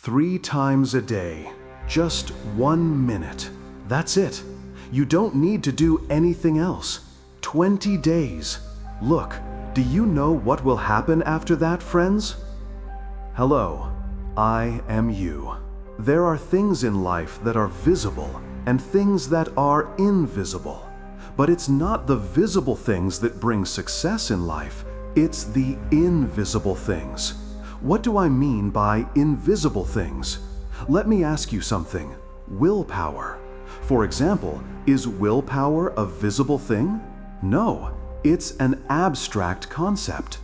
3 times a day, just 1 minute. That's it. You don't need to do anything else. 20 days. Look, do you know what will happen after that, friends? Hello, I am you. There are things in life that are visible and things that are invisible. But it's not the visible things that bring success in life, it's the invisible things. What do I mean by invisible things? Let me ask you something. Willpower. For example, is willpower a visible thing? No, it's an abstract concept.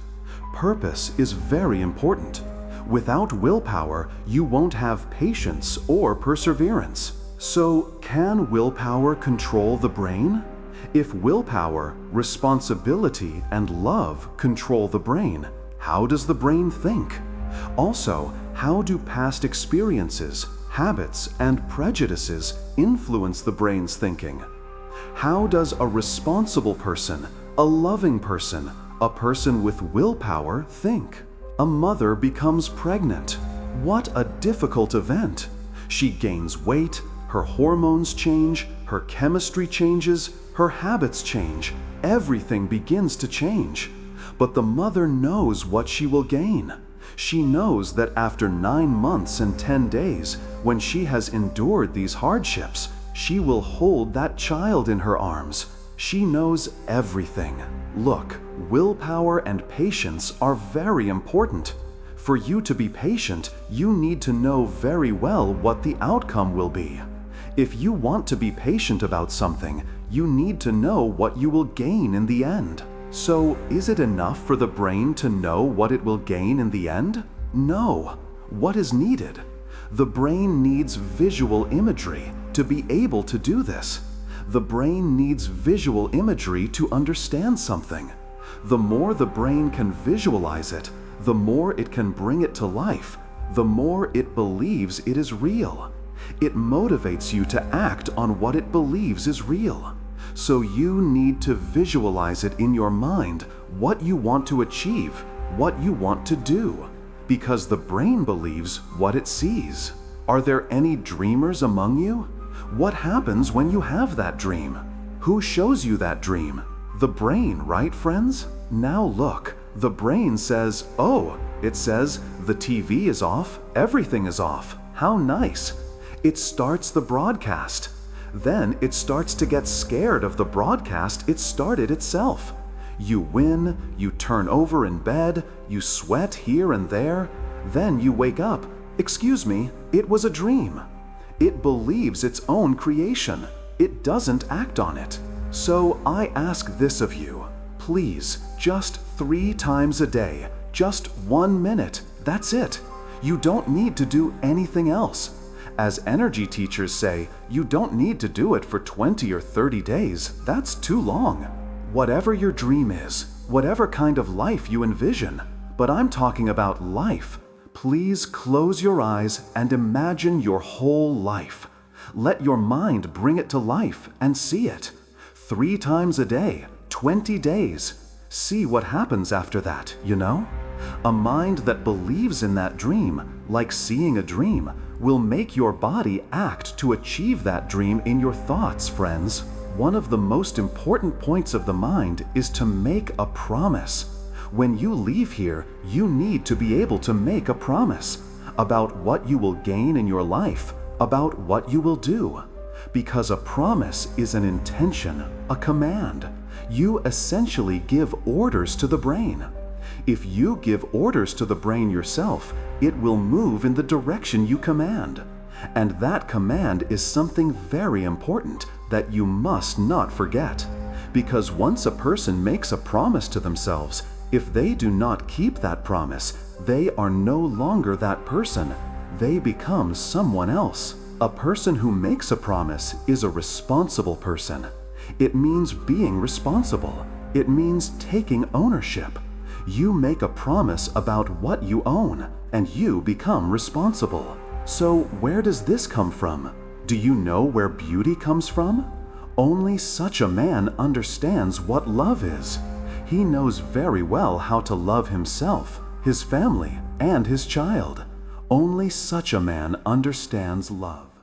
Purpose is very important. Without willpower, you won't have patience or perseverance. So, can willpower control the brain? If willpower, responsibility, and love control the brain, how does the brain think? Also, how do past experiences, habits, and prejudices influence the brain's thinking? How does a responsible person, a loving person, a person with willpower think? A mother becomes pregnant. What a difficult event! She gains weight, her hormones change, her chemistry changes, her habits change, everything begins to change. But the mother knows what she will gain. She knows that after 9 months and 10 days, when she has endured these hardships, she will hold that child in her arms. She knows everything. Look, willpower and patience are very important. For you to be patient, you need to know very well what the outcome will be. If you want to be patient about something, you need to know what you will gain in the end. So, is it enough for the brain to know what it will gain in the end? No. What is needed? The brain needs visual imagery to be able to do this. The brain needs visual imagery to understand something. The more the brain can visualize it, the more it can bring it to life, the more it believes it is real. It motivates you to act on what it believes is real. So you need to visualize it in your mind, what you want to achieve, what you want to do, because the brain believes what it sees. Are there any dreamers among you? What happens when you have that dream? Who shows you that dream? The brain, right, friends? Now look, the brain says, oh, it says the TV is off, everything is off. How nice. It starts the broadcast. Then it starts to get scared of the broadcast it started itself. You win, you turn over in bed, you sweat here and there, then you wake up. Excuse me, it was a dream. It believes its own creation. It doesn't act on it. So I ask this of you. Please, just 3 times a day, just 1 minute, that's it. You don't need to do anything else. As energy teachers say, you don't need to do it for 20 or 30 days. That's too long. Whatever your dream is, whatever kind of life you envision, but I'm talking about life. Please close your eyes and imagine your whole life. Let your mind bring it to life and see it. 3 times a day, 20 days. See what happens after that, you know? A mind that believes in that dream, like seeing a dream, will make your body act to achieve that dream in your thoughts, friends. One of the most important points of the mind is to make a promise. When you leave here, you need to be able to make a promise about what you will gain in your life, about what you will do. Because a promise is an intention, a command. You essentially give orders to the brain. If you give orders to the brain yourself, it will move in the direction you command. And that command is something very important that you must not forget. Because once a person makes a promise to themselves, if they do not keep that promise, they are no longer that person. They become someone else. A person who makes a promise is a responsible person. It means being responsible. It means taking ownership. You make a promise about what you own, and you become responsible. So where does this come from? Do you know where beauty comes from? Only such a man understands what love is. He knows very well how to love himself, his family, and his child. Only such a man understands love.